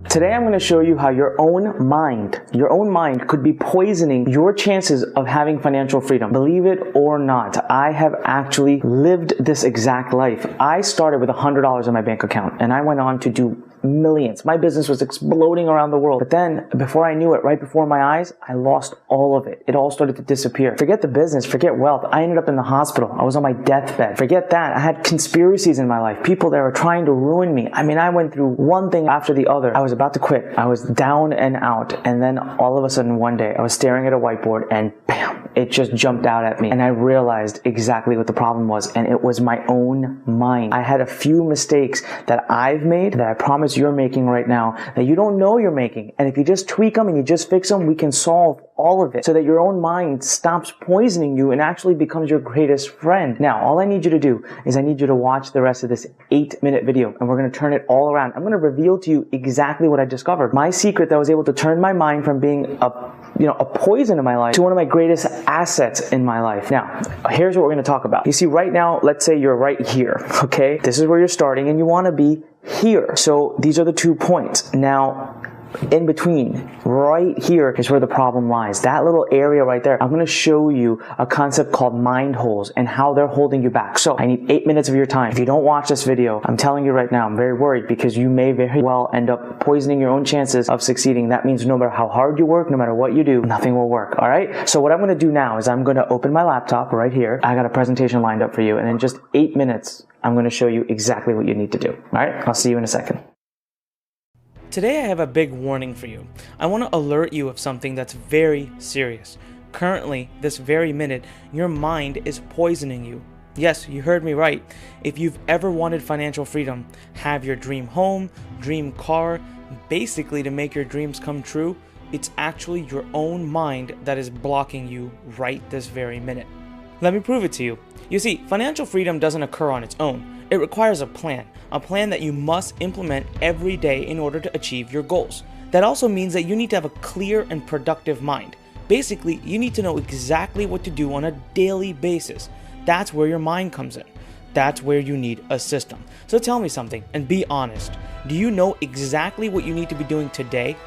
Today I'm going to show you how your own mind could be poisoning your chances of having financial freedom. Believe it or not, I have actually lived this exact life. I started with $100 in my bank account and I went on to do millions. My business was exploding around the world. But then, before I knew it, right before my eyes, I lost all of it. It all started to disappear. Forget the business, forget wealth. I ended up in the hospital. I was on my deathbed. Forget that. I had conspiracies in my life. People that were trying to ruin me. I mean, I went through one thing after the other. I was about to quit. I was down and out. And then all of a sudden one day, I was staring at a whiteboard and bam, it just jumped out at me. And I realized exactly what the problem was. And it was my own mind. I had a few mistakes that I've made that I promise you're making right now that you don't know you're making. And if you just tweak them and you just fix them, we can solve all of it so that your own mind stops poisoning you and actually becomes your greatest friend. Now, all I need you to do is I need you to watch the rest of this 8-minute video and we're going to turn it all around. I'm going to reveal to you exactly what I discovered. My secret that was able to turn my mind from being a poison in my life to one of my greatest assets in my life. Now, here's what we're going to talk about. You see, right now, let's say you're right here, okay? This is where you're starting and you want to be here. So these are the 2 points. Now, in between, right here is where the problem lies. That little area right there, I'm going to show you a concept called mind holes and how they're holding you back. So I need 8 minutes of your time. If you don't watch this video, I'm telling you right now, I'm very worried because you may very well end up poisoning your own chances of succeeding. That means no matter how hard you work, no matter what you do, nothing will work. All right. So what I'm going to do now is I'm going to open my laptop right here. I got a presentation lined up for you. And in just 8 minutes, I'm going to show you exactly what you need to do. All right. I'll see you in a second. Today I have a big warning for you. I want to alert you of something that's very serious. Currently, this very minute, your mind is poisoning you. Yes, you heard me right. If you've ever wanted financial freedom, have your dream home, dream car, basically to make your dreams come true, it's actually your own mind that is blocking you right this very minute. Let me prove it to you. You see, financial freedom doesn't occur on its own. It requires a plan that you must implement every day in order to achieve your goals. That also means that you need to have a clear and productive mind. Basically, you need to know exactly what to do on a daily basis. That's where your mind comes in. That's where you need a system. So tell me something and be honest. Do you know exactly what you need to be doing today,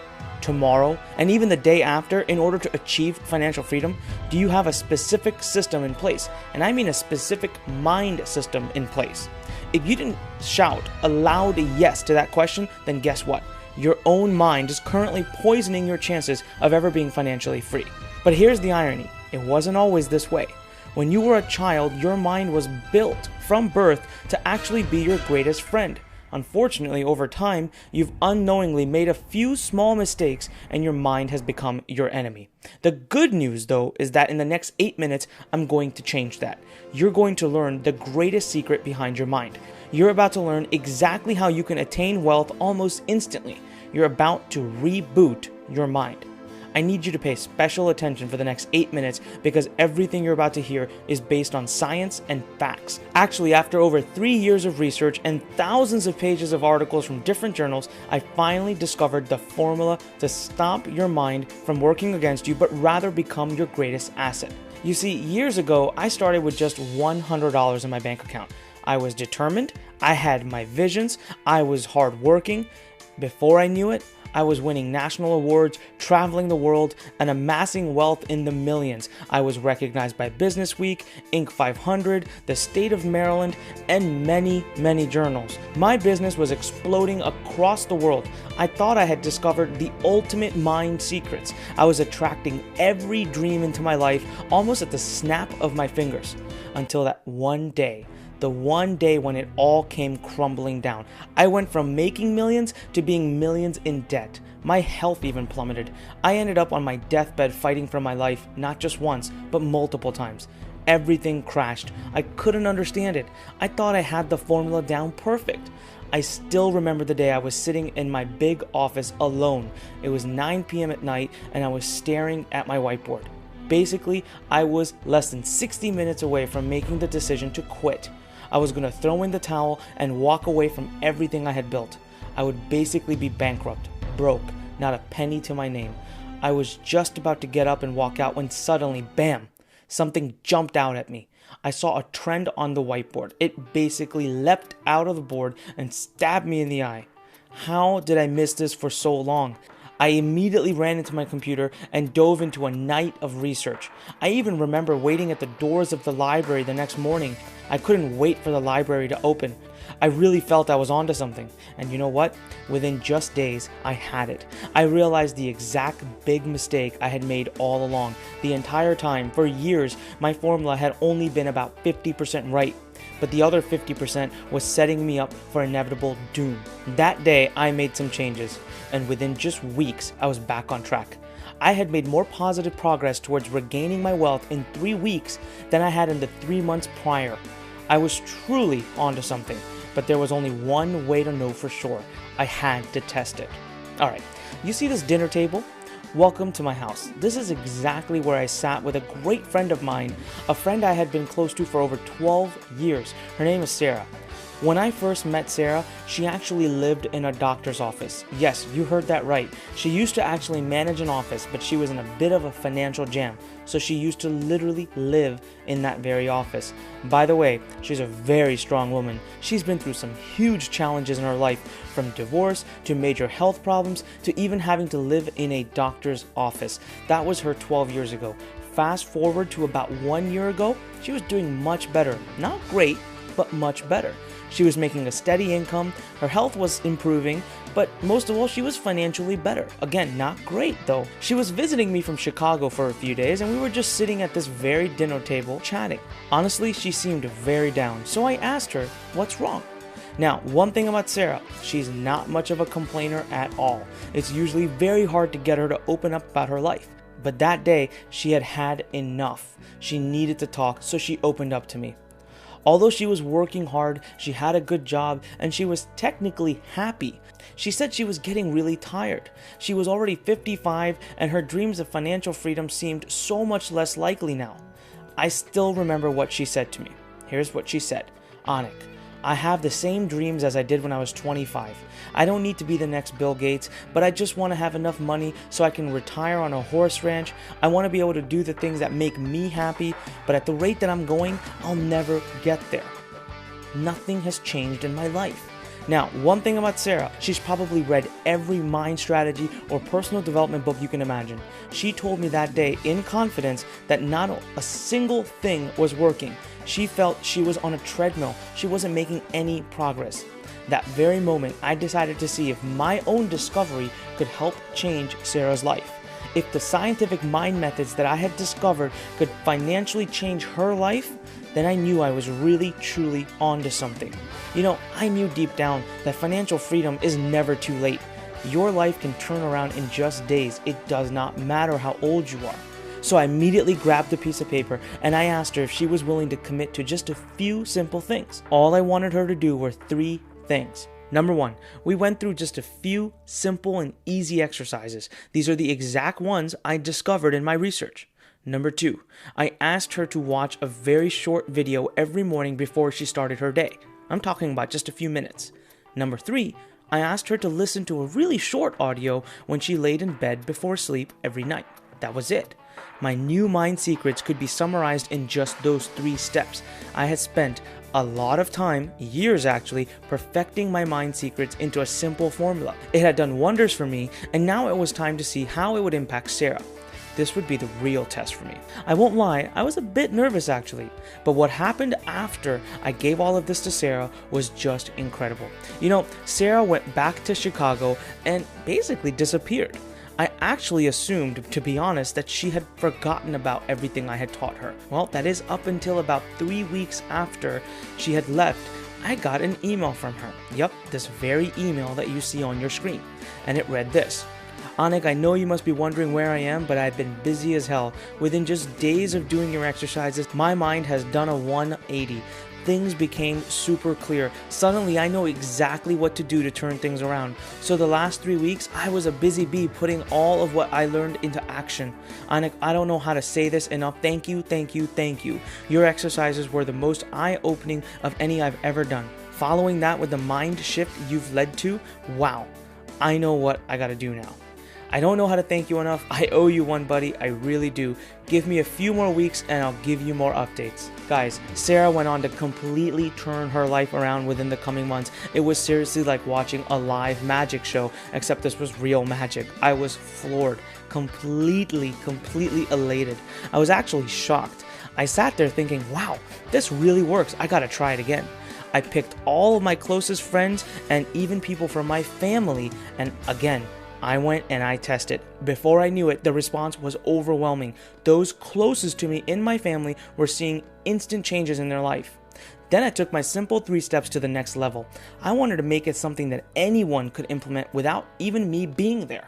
tomorrow, and even the day after in order to achieve financial freedom? Do you have a specific system in place? And I mean a specific mind system in place. If you didn't shout a loud yes to that question, then guess what? Your own mind is currently poisoning your chances of ever being financially free. But here's the irony. It wasn't always this way. When you were a child, your mind was built from birth to actually be your greatest friend. Unfortunately, over time, you've unknowingly made a few small mistakes and your mind has become your enemy. The good news, though, is that in the next 8 minutes, I'm going to change that. You're going to learn the greatest secret behind your mind. You're about to learn exactly how you can attain wealth almost instantly. You're about to reboot your mind. I need you to pay special attention for the next 8 minutes because everything you're about to hear is based on science and facts. Actually, after over 3 years of research and thousands of pages of articles from different journals, I finally discovered the formula to stop your mind from working against you, but rather become your greatest asset. You see, years ago, I started with just $100 in my bank account. I was determined, I had my visions, I was hardworking. Before I knew it, I was winning national awards, traveling the world, and amassing wealth in the millions. I was recognized by Business Week, Inc. 500, the state of Maryland, and many, many journals. My business was exploding across the world. I thought I had discovered the ultimate mind secrets. I was attracting every dream into my life almost at the snap of my fingers. Until that one day. The one day when it all came crumbling down. I went from making millions to being millions in debt. My health even plummeted. I ended up on my deathbed fighting for my life, not just once, but multiple times. Everything crashed. I couldn't understand it. I thought I had the formula down perfect. I still remember the day I was sitting in my big office alone. It was 9 p.m. at night and I was staring at my whiteboard. Basically, I was less than 60 minutes away from making the decision to quit. I was going to throw in the towel and walk away from everything I had built. I would basically be bankrupt, broke, not a penny to my name. I was just about to get up and walk out when suddenly, bam, something jumped out at me. I saw a trend on the whiteboard. It basically leapt out of the board and stabbed me in the eye. How did I miss this for so long? I immediately ran into my computer and dove into a night of research. I even remember waiting at the doors of the library the next morning. I couldn't wait for the library to open. I really felt I was onto something. And you know what? Within just days, I had it. I realized the exact big mistake I had made all along. The entire time, for years, my formula had only been about 50% right. But the other 50% was setting me up for inevitable doom. That day, I made some changes, and within just weeks, I was back on track. I had made more positive progress towards regaining my wealth in 3 weeks than I had in the 3 months prior. I was truly onto something, but there was only one way to know for sure. I had to test it. Alright, you see this dinner table? Welcome to my house. This is exactly where I sat with a great friend of mine, a friend I had been close to for over 12 years. Her name is Sarah. When I first met Sarah, she actually lived in a doctor's office. Yes, you heard that right. She used to actually manage an office, but she was in a bit of a financial jam. So she used to literally live in that very office. By the way, she's a very strong woman. She's been through some huge challenges in her life, from divorce to major health problems to even having to live in a doctor's office. That was her 12 years ago. Fast forward to about 1 year ago, she was doing much better. Not great, but much better. She was making a steady income, her health was improving, but most of all, she was financially better. Again, not great though. She was visiting me from Chicago for a few days, and we were just sitting at this very dinner table chatting. Honestly, she seemed very down, so I asked her, what's wrong? Now, one thing about Sarah, she's not much of a complainer at all. It's usually very hard to get her to open up about her life. But that day, she had had enough. She needed to talk, so she opened up to me. Although she was working hard, she had a good job, and she was technically happy, she said she was getting really tired. She was already 55, and her dreams of financial freedom seemed so much less likely now. I still remember what she said to me. Here's what she said. Anik, I have the same dreams as I did when I was 25. I don't need to be the next Bill Gates, but I just want to have enough money so I can retire on a horse ranch. I want to be able to do the things that make me happy, but at the rate that I'm going, I'll never get there. Nothing has changed in my life. Now, one thing about Sarah, she's probably read every mind strategy or personal development book you can imagine. She told me that day in confidence that not a single thing was working. She felt she was on a treadmill. She wasn't making any progress. That very moment, I decided to see if my own discovery could help change Sarah's life. If the scientific mind methods that I had discovered could financially change her life, then I knew I was really, truly onto something. You know, I knew deep down that financial freedom is never too late. Your life can turn around in just days. It does not matter how old you are. So I immediately grabbed a piece of paper and I asked her if she was willing to commit to just a few simple things. All I wanted her to do were 3 things. Number 1, we went through just a few simple and easy exercises. These are the exact ones I discovered in my research. Number 2, I asked her to watch a very short video every morning before she started her day. I'm talking about just a few minutes. Number 3, I asked her to listen to a really short audio when she laid in bed before sleep every night. That was it. My new mind secrets could be summarized in just those 3 steps. I had spent a lot of time, years actually, perfecting my mind secrets into a simple formula. It had done wonders for me, and now it was time to see how it would impact Sarah. This would be the real test for me. I won't lie, I was a bit nervous actually, but what happened after I gave all of this to Sarah was just incredible. You know, Sarah went back to Chicago and basically disappeared. I actually assumed, to be honest, that she had forgotten about everything I had taught her. Well, that is up until about 3 weeks after she had left, I got an email from her. Yep, this very email that you see on your screen. And it read this. Anik, I know you must be wondering where I am, but I've been busy as hell. Within just days of doing your exercises, my mind has done a 180. Things became super clear. Suddenly, I know exactly what to do to turn things around. So the last 3 weeks, I was a busy bee putting all of what I learned into action. Anik, I don't know how to say this enough. Thank you, thank you, thank you. Your exercises were the most eye-opening of any I've ever done. Following that with the mind shift you've led to, wow, I know what I gotta do now. I don't know how to thank you enough. I owe you one, buddy. I really do. Give me a few more weeks and I'll give you more updates. Guys, Sarah went on to completely turn her life around within the coming months. It was seriously like watching a live magic show, except this was real magic. I was floored, completely elated. I was actually shocked. I sat there thinking, wow, this really works. I gotta try it again. I picked all of my closest friends and even people from my family, and again, I went and I tested. Before I knew it, the response was overwhelming. Those closest to me in my family were seeing instant changes in their life. Then I took my simple 3 steps to the next level. I wanted to make it something that anyone could implement without even me being there.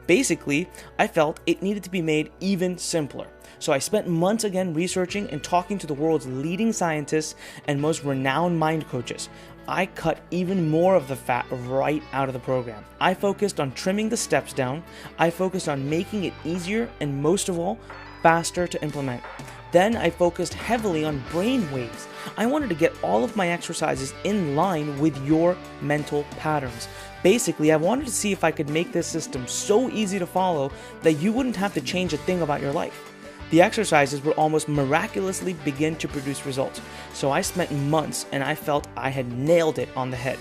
Basically, I felt it needed to be made even simpler. So I spent months again researching and talking to the world's leading scientists and most renowned mind coaches. I cut even more of the fat right out of the program. I focused on trimming the steps down. I focused on making it easier and most of all, faster to implement. Then I focused heavily on brain waves. I wanted to get all of my exercises in line with your mental patterns. Basically, I wanted to see if I could make this system so easy to follow that you wouldn't have to change a thing about your life. The exercises would almost miraculously begin to produce results. So I spent months and I felt I had nailed it on the head.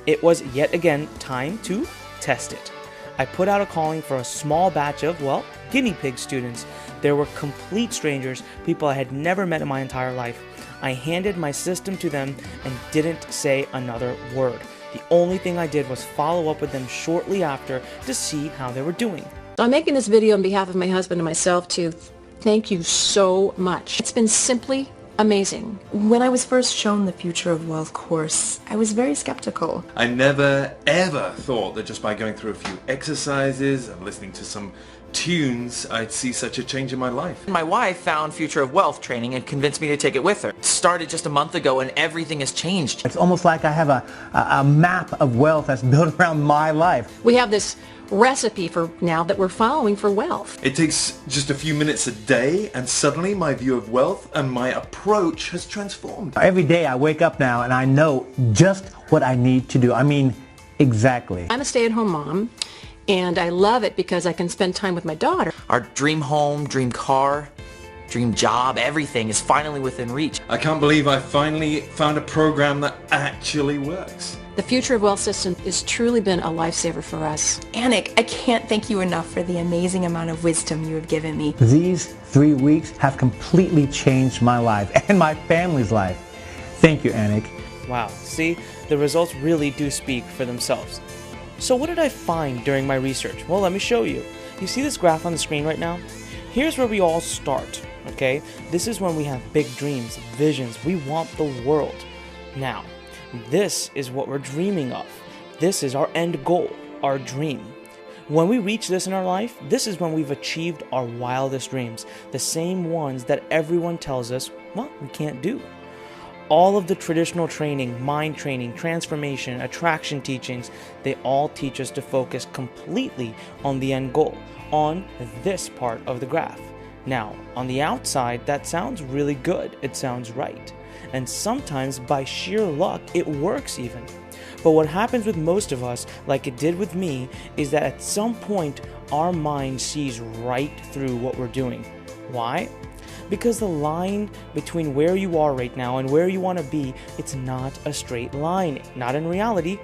It was yet again time to test it. I put out a calling for a small batch of, well, guinea pig students. There were complete strangers, people I had never met in my entire life. I handed my system to them and didn't say another word. The only thing I did was follow up with them shortly after to see how they were doing. So I'm making this video on behalf of my husband and myself to thank you so much. It's been simply amazing. When I was first shown the Future of Wealth course, I was very skeptical. I never ever thought that just by going through a few exercises and listening to some tunes, I'd see such a change in my life. My wife found Future of Wealth training and convinced me to take it with her. It started just a month ago and everything has changed. It's almost like I have a map of wealth that's built around my life. We have this recipe for now that we're following for wealth. It takes just a few minutes a day and suddenly my view of wealth and my approach has transformed. Every day I wake up now and I know just what I need to do. I mean, exactly. I'm a stay-at-home mom and I love it because I can spend time with my daughter. Our dream home, dream car, dream job, everything is finally within reach. I can't believe I finally found a program that actually works. The Future of Wealth system has truly been a lifesaver for us. Anik, I can't thank you enough for the amazing amount of wisdom you have given me. These 3 weeks have completely changed my life and my family's life. Thank you, Anik. Wow, see, the results really do speak for themselves. So what did I find during my research? Well, let me show you. You see this graph on the screen right now? Here's where we all start, okay? This is when we have big dreams, visions. We want the world. Now, this is what we're dreaming of. This is our end goal, our dream. When we reach this in our life, this is when we've achieved our wildest dreams, the same ones that everyone tells us, well, we can't do. All of the traditional training, mind training, transformation, attraction teachings, they all teach us to focus completely on the end goal, on this part of the graph. Now, on the outside, that sounds really good. It sounds right. And sometimes by sheer luck, it works even. But what happens with most of us, like it did with me, is that at some point, our mind sees right through what we're doing. Why? Because the line between where you are right now and where you want to be, it's not a straight line. Not in reality.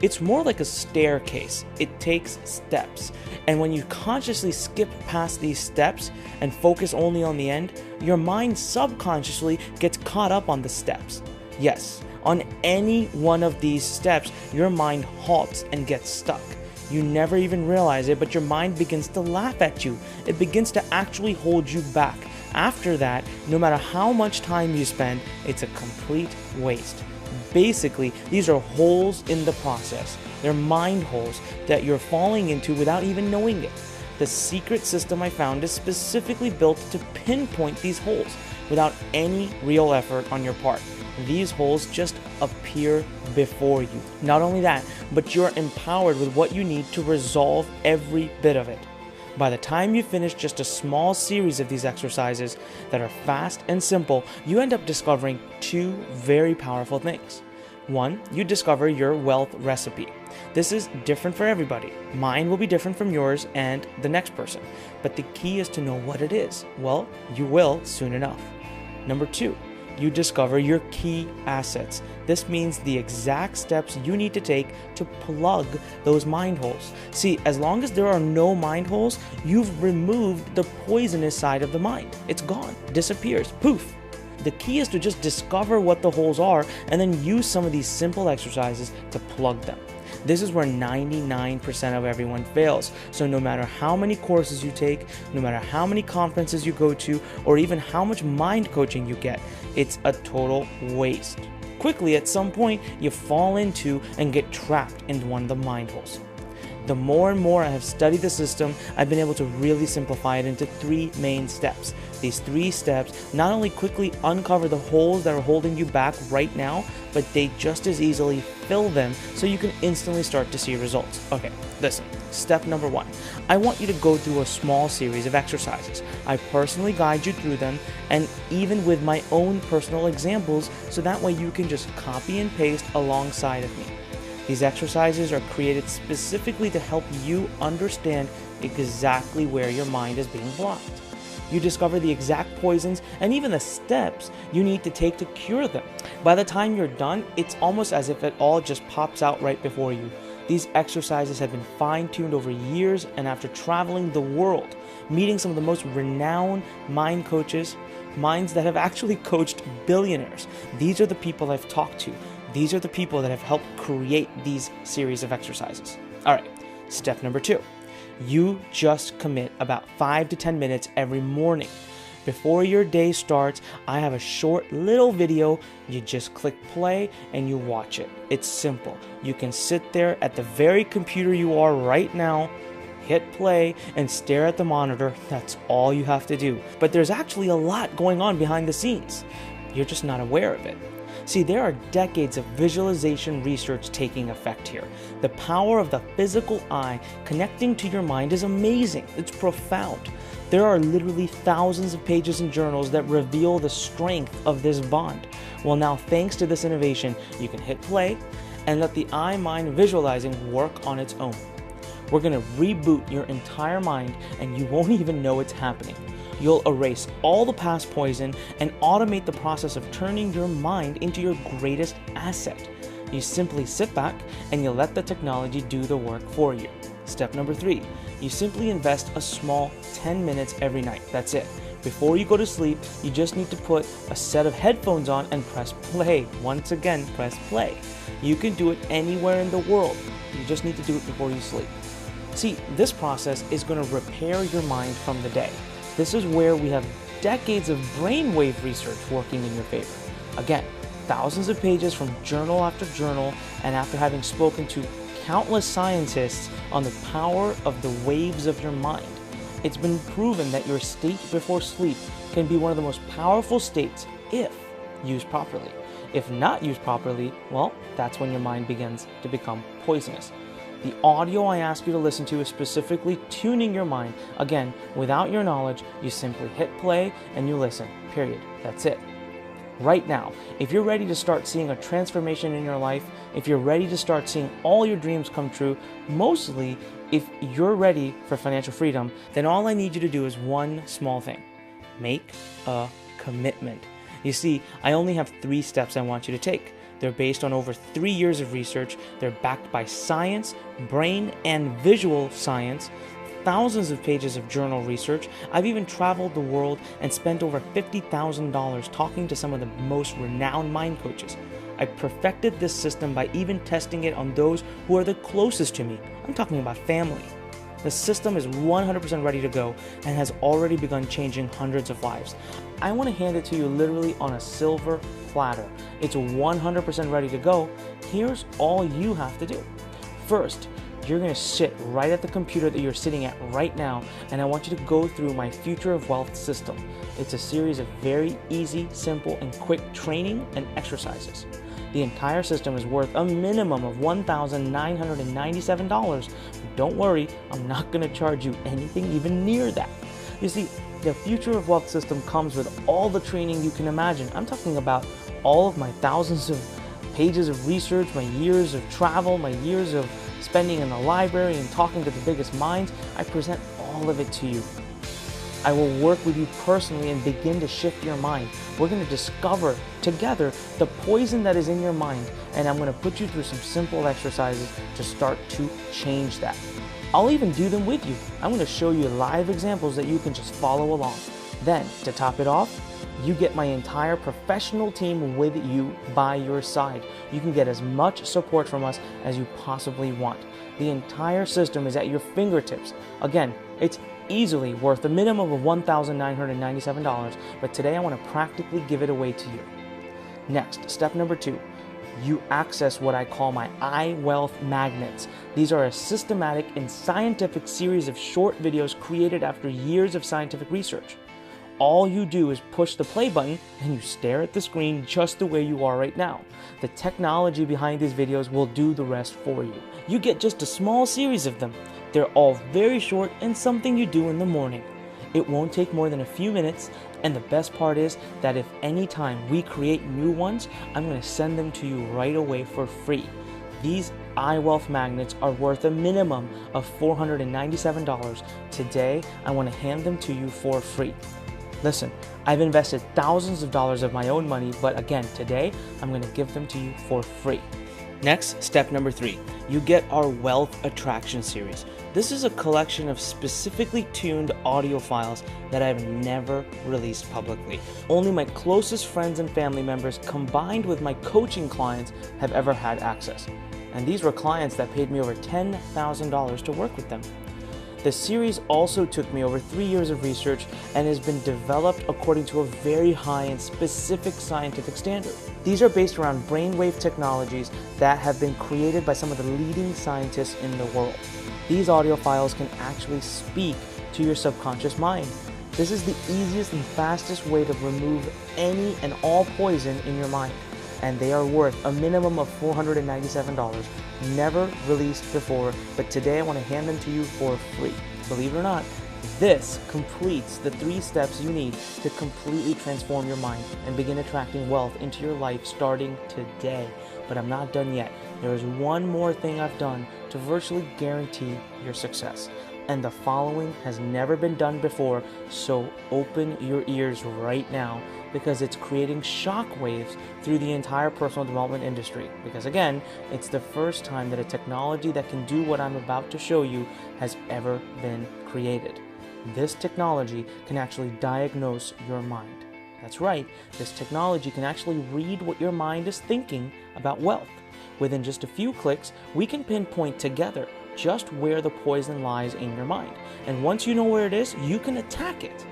It's more like a staircase. It takes steps. And when you consciously skip past these steps and focus only on the end, your mind subconsciously gets caught up on the steps. Yes, on any one of these steps, your mind halts and gets stuck. You never even realize it, but your mind begins to laugh at you. It begins to actually hold you back. After that, no matter how much time you spend, it's a complete waste. Basically, these are holes in the process. They're mind holes that you're falling into without even knowing it. The secret system I found is specifically built to pinpoint these holes without any real effort on your part. These holes just appear before you. Not only that, but you're empowered with what you need to resolve every bit of it. By the time you finish just a small series of these exercises that are fast and simple, you end up discovering 2 very powerful things. 1, you discover your wealth recipe. This is different for everybody. Mine will be different from yours and the next person. But the key is to know what it is. Well, you will soon enough. Number 2, you discover your key assets. This means the exact steps you need to take to plug those mind holes. See, as long as there are no mind holes, you've removed the poisonous side of the mind. It's gone, disappears, poof. The key is to just discover what the holes are and then use some of these simple exercises to plug them. This is where 99% of everyone fails. So no matter how many courses you take, no matter how many conferences you go to, or even how much mind coaching you get, it's a total waste. Quickly, at some point, you fall into and get trapped in one of the mind holes. The more and more I have studied the system, I've been able to really simplify it into 3 main steps. These 3 steps not only quickly uncover the holes that are holding you back right now, but they just as easily fill them so you can instantly start to see results. Okay, listen. Step number 1. I want you to go through a small series of exercises. I personally guide you through them, and even with my own personal examples, so that way you can just copy and paste alongside of me. These exercises are created specifically to help you understand exactly where your mind is being blocked. You discover the exact poisons and even the steps you need to take to cure them. By the time you're done, it's almost as if it all just pops out right before you. These exercises have been fine-tuned over years, and after traveling the world, meeting some of the most renowned mind coaches, minds that have actually coached billionaires, these are the people I've talked to. These are the people that have helped create these series of exercises. All right, step number 2. You just commit about 5 to 10 minutes every morning. Before your day starts, I have a short little video. You just click play and you watch it. It's simple. You can sit there at the very computer you are right now, hit play, and stare at the monitor. That's all you have to do. But there's actually a lot going on behind the scenes. You're just not aware of it. See, there are decades of visualization research taking effect here. The power of the physical eye connecting to your mind is amazing. It's profound. There are literally thousands of pages in journals that reveal the strength of this bond. Well, now, thanks to this innovation, you can hit play and let the eye-mind visualizing work on its own. We're going to reboot your entire mind and you won't even know it's happening. You'll erase all the past poison and automate the process of turning your mind into your greatest asset. You simply sit back and you let the technology do the work for you. Step number 3, you simply invest a small 10 minutes every night. That's it. Before you go to sleep, you just need to put a set of headphones on and press play. Once again, press play. You can do it anywhere in the world. You just need to do it before you sleep. See, this process is going to repair your mind from the day. This is where we have decades of brainwave research working in your favor. Again, thousands of pages from journal after journal, and after having spoken to countless scientists on the power of the waves of your mind, it's been proven that your state before sleep can be one of the most powerful states if used properly. If not used properly, well, that's when your mind begins to become poisonous. The audio I ask you to listen to is specifically tuning your mind. Again, without your knowledge, you simply hit play and you listen, period. That's it. Right now, if you're ready to start seeing a transformation in your life, if you're ready to start seeing all your dreams come true, mostly if you're ready for financial freedom, then all I need you to do is one small thing. Make a commitment. You see, I only have 3 steps I want you to take. They're based on over 3 years of research. They're backed by science, brain and visual science, thousands of pages of journal research. I've even traveled the world and spent over $50,000 talking to some of the most renowned mind coaches. I perfected this system by even testing it on those who are the closest to me. I'm talking about family. The system is 100% ready to go and has already begun changing hundreds of lives. I want to hand it to you literally on a silver platter. It's 100% ready to go. Here's all you have to do. First, you're going to sit right at the computer that you're sitting at right now, and I want you to go through my Future of Wealth system. It's a series of very easy, simple, and quick training and exercises. The entire system is worth a minimum of $1,997. Don't worry, I'm not going to charge you anything even near that. You see, the Future of Wealth system comes with all the training you can imagine. I'm talking about all of my thousands of pages of research, my years of travel, my years of spending in the library and talking to the biggest minds, I present all of it to you. I will work with you personally and begin to shift your mind. We're going to discover together the poison that is in your mind, and I'm going to put you through some simple exercises to start to change that. I'll even do them with you. I'm going to show you live examples that you can just follow along. Then, to top it off, you get my entire professional team with you by your side. You can get as much support from us as you possibly want. The entire system is at your fingertips. Again, it's easily worth a minimum of $1,997, but today I want to practically give it away to you. Next, step number 2. You access what I call my iWealth magnets. These are a systematic and scientific series of short videos created after years of scientific research. All you do is push the play button and you stare at the screen just the way you are right now. The technology behind these videos will do the rest for you. You get just a small series of them. They're all very short and something you do in the morning. It won't take more than a few minutes, and the best part is that if anytime we create new ones, I'm going to send them to you right away for free. These iWealth magnets are worth a minimum of $497. Today, I want to hand them to you for free. Listen, I've invested thousands of dollars of my own money, but again, today, I'm going to give them to you for free. Next, step number 3, you get our Wealth Attraction series. This is a collection of specifically tuned audio files that I've never released publicly. Only my closest friends and family members combined with my coaching clients have ever had access. And these were clients that paid me over $10,000 to work with them. The series also took me over 3 years of research and has been developed according to a very high and specific scientific standard. These are based around brainwave technologies that have been created by some of the leading scientists in the world. These audio files can actually speak to your subconscious mind. This is the easiest and fastest way to remove any and all poison in your mind. And they are worth a minimum of $497, never released before, but today I want to hand them to you for free. Believe it or not, this completes the 3 steps you need to completely transform your mind and begin attracting wealth into your life starting today. But I'm not done yet. There is one more thing I've done to virtually guarantee your success. And the following has never been done before, so open your ears right now, because it's creating shockwaves through the entire personal development industry. Because again, it's the first time that a technology that can do what I'm about to show you has ever been created. This technology can actually diagnose your mind. That's right, this technology can actually read what your mind is thinking about wealth. Within just a few clicks, we can pinpoint together just where the poison lies in your mind. And once you know where it is, you can attack it.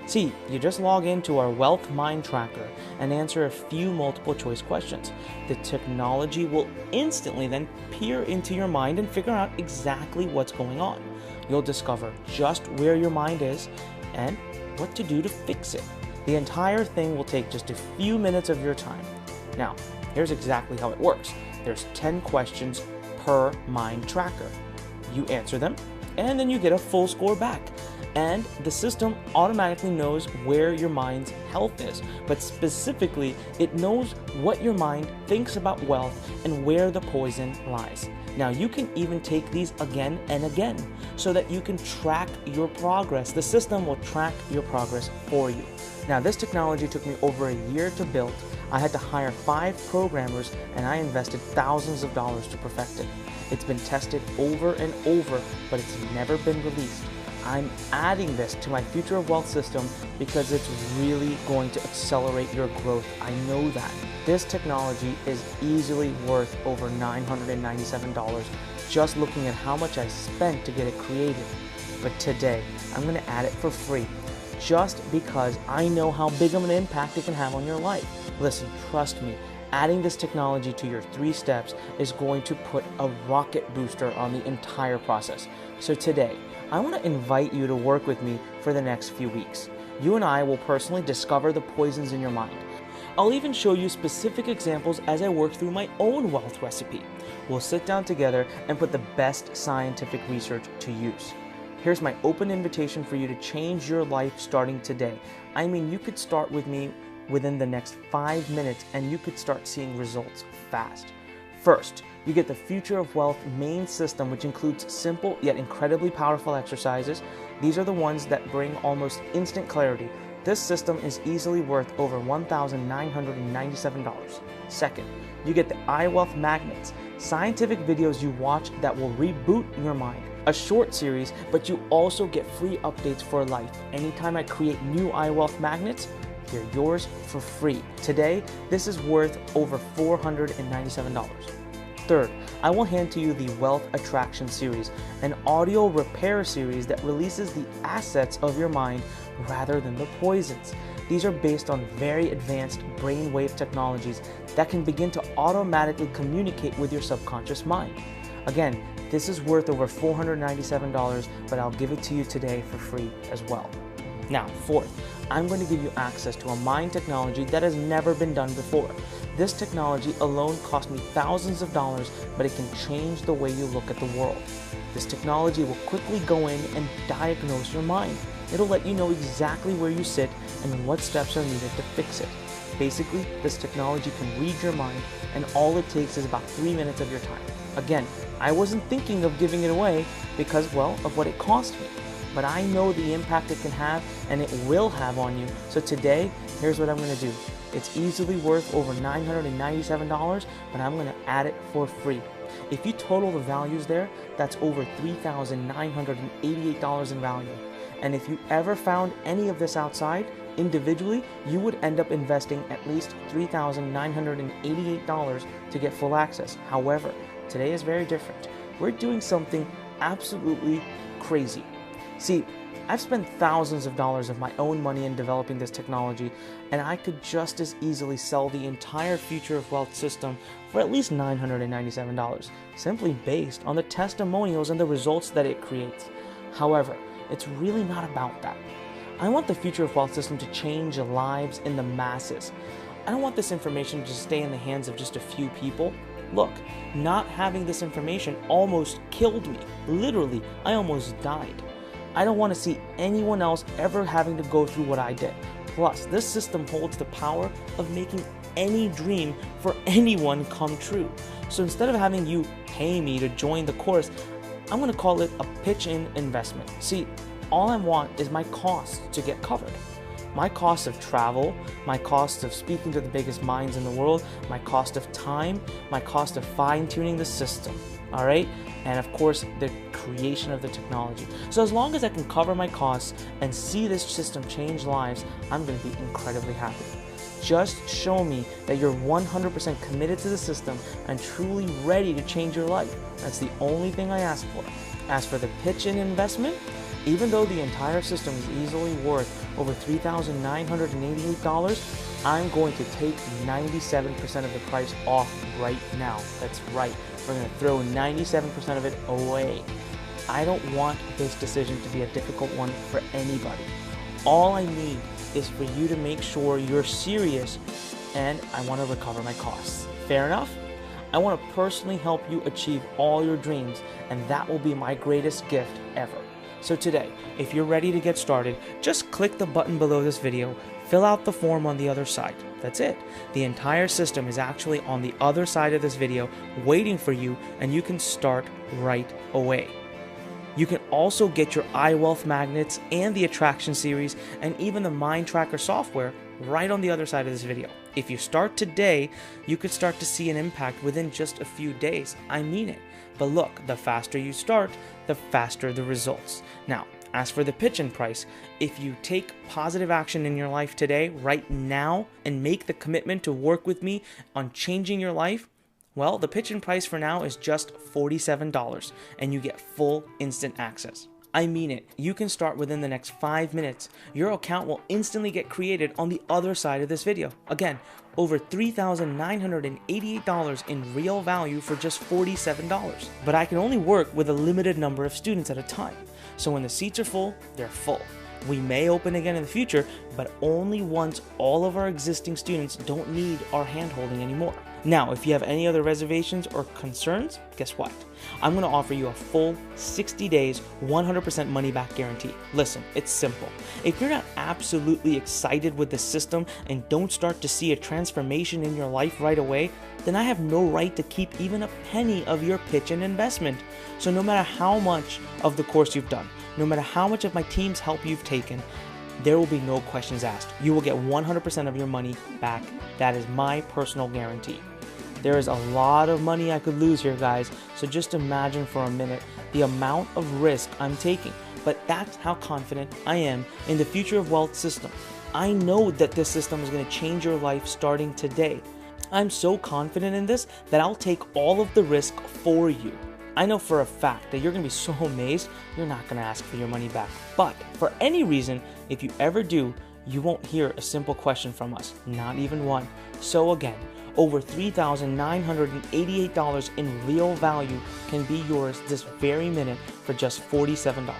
See, you just log into our Wealth Mind Tracker and answer a few multiple choice questions. The technology will instantly then peer into your mind and figure out exactly what's going on. You'll discover just where your mind is and what to do to fix it. The entire thing will take just a few minutes of your time. Now, here's exactly how it works. There's 10 questions per mind tracker. You answer them, and then you get a full score back. And the system automatically knows where your mind's health is, but specifically, it knows what your mind thinks about wealth and where the poison lies. Now, you can even take these again and again so that you can track your progress. The system will track your progress for you. Now, this technology took me over a year to build. I had to hire 5 programmers, and I invested thousands of dollars to perfect it. It's been tested over and over, but it's never been released. I'm adding this to my Future of Wealth system because it's really going to accelerate your growth. I know that. This technology is easily worth over $997 just looking at how much I spent to get it created. But today, I'm going to add it for free just because I know how big of an impact it can have on your life. Listen, trust me. Adding this technology to your 3 steps is going to put a rocket booster on the entire process. So today, I want to invite you to work with me for the next few weeks. You and I will personally discover the poisons in your mind. I'll even show you specific examples as I work through my own wealth recipe. We'll sit down together and put the best scientific research to use. Here's my open invitation for you to change your life starting today. I mean, you could start with me within the next 5 minutes and you could start seeing results fast. First, you get the Future of Wealth main system, which includes simple yet incredibly powerful exercises. These are the ones that bring almost instant clarity. This system is easily worth over $1,997. Second, you get the iWealth Magnets, scientific videos you watch that will reboot your mind. A short series, but you also get free updates for life. Anytime I create new iWealth Magnets, they're yours for free. Today, this is worth over $497. Third, I will hand to you the Wealth Attraction Series, an audio repair series that releases the assets of your mind rather than the poisons. These are based on very advanced brainwave technologies that can begin to automatically communicate with your subconscious mind. Again, this is worth over $497, but I'll give it to you today for free as well. Now, fourth, I'm going to give you access to a mind technology that has never been done before. This technology alone cost me thousands of dollars, but it can change the way you look at the world. This technology will quickly go in and diagnose your mind. It'll let you know exactly where you sit and what steps are needed to fix it. Basically, this technology can read your mind, and all it takes is about 3 minutes of your time. Again, I wasn't thinking of giving it away because, well, of what it cost me. But I know the impact it can have, and it will have on you. So today, here's what I'm going to do. It's easily worth over $997, but I'm going to add it for free. If you total the values there, that's over $3,988 in value. And if you ever found any of this outside, individually, you would end up investing at least $3,988 to get full access. However, today is very different. We're doing something absolutely crazy. See, I've spent thousands of dollars of my own money in developing this technology, and I could just as easily sell the entire Future of Wealth system for at least $997, simply based on the testimonials and the results that it creates. However, it's really not about that. I want the Future of Wealth system to change lives in the masses. I don't want this information to stay in the hands of just a few people. Look, not having this information almost killed me. Literally, I almost died. I don't want to see anyone else ever having to go through what I did. Plus, this system holds the power of making any dream for anyone come true. So instead of having you pay me to join the course, I'm going to call it a pitch-in investment. See, all I want is my costs to get covered. My cost of travel, my cost of speaking to the biggest minds in the world, my cost of time, my cost of fine-tuning the system, all right? And of course, the creation of the technology. So as long as I can cover my costs and see this system change lives, I'm going to be incredibly happy. Just show me that you're 100% committed to the system and truly ready to change your life. That's the only thing I ask for. As for the pitch-in investment, even though the entire system is easily worth over $3,988, I'm going to take 97% of the price off right now. That's right. We're going to throw 97% of it away. I don't want this decision to be a difficult one for anybody. All I need is for you to make sure you're serious, and I want to recover my costs. Fair enough? I want to personally help you achieve all your dreams, and that will be my greatest gift ever. So today, if you're ready to get started, just click the button below this video, fill out the form on the other side. That's it. The entire system is actually on the other side of this video waiting for you, and you can start right away. You can also get your iWealth Magnets and the Attraction Series and even the Mind Tracker software right on the other side of this video. If you start today, you could start to see an impact within just a few days. I mean it. But look, the faster you start, the faster the results. Now, as for the pitch-in price, if you take positive action in your life today, right now, and make the commitment to work with me on changing your life, well, the pitch-in price for now is just $47, and you get full instant access. I mean it. You can start within the next 5 minutes. Your account will instantly get created on the other side of this video. Again, over $3,988 in real value for just $47. But I can only work with a limited number of students at a time. So when the seats are full, they're full. We may open again in the future, but only once all of our existing students don't need our handholding anymore. Now, if you have any other reservations or concerns, guess what? I'm going to offer you a full 60 days, 100% money back guarantee. Listen, it's simple. If you're not absolutely excited with the system and don't start to see a transformation in your life right away, then I have no right to keep even a penny of your pitch and investment. So no matter how much of the course you've done, no matter how much of my team's help you've taken, there will be no questions asked. You will get 100% of your money back. That is my personal guarantee. There is a lot of money I could lose here, guys, so just imagine for a minute the amount of risk I'm taking. But that's how confident I am in the Future of Wealth system. I know that this system is going to change your life starting today. I'm so confident in this that I'll take all of the risk for you. I know for a fact that you're going to be so amazed, you're not going to ask for your money back. But for any reason, if you ever do, you won't hear a simple question from us, not even one. So again, over $3,988 in real value can be yours this very minute for just $47.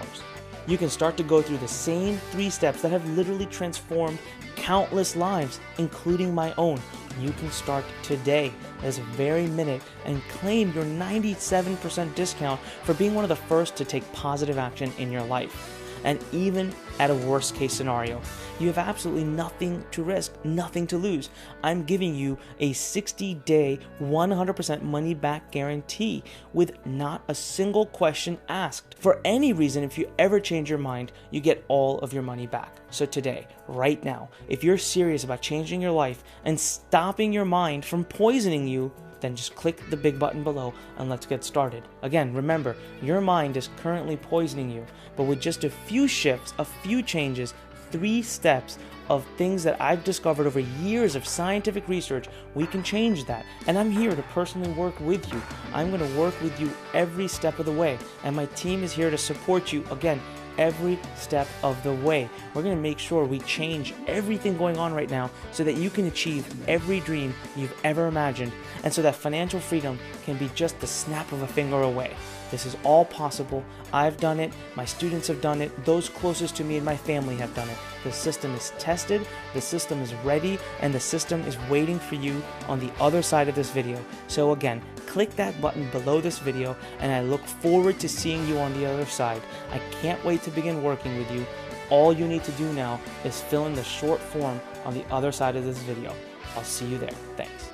You can start to go through the same 3 steps that have literally transformed countless lives, including my own. You can start today, this very minute, and claim your 97% discount for being one of the first to take positive action in your life. And even at a worst case scenario, you have absolutely nothing to risk, nothing to lose. I'm giving you a 60-day, 100% money back guarantee with not a single question asked. For any reason, if you ever change your mind, you get all of your money back. So today, right now, if you're serious about changing your life and stopping your mind from poisoning you, then just click the big button below and let's get started. Again, remember, your mind is currently poisoning you, but with just a few shifts, a few changes, 3 steps of things that I've discovered over years of scientific research, we can change that. And I'm here to personally work with you. I'm going to work with you every step of the way, and my team is here to support you, again, every step of the way. We're going to make sure we change everything going on right now so that you can achieve every dream you've ever imagined, and so that financial freedom can be just the snap of a finger away. This is all possible. I've done it. My students have done it. Those closest to me and my family have done it. The system is tested, the system is ready, and the system is waiting for you on the other side of this video. So again, click that button below this video, and I look forward to seeing you on the other side. I can't wait to begin working with you. All you need to do now is fill in the short form on the other side of this video. I'll see you there. Thanks.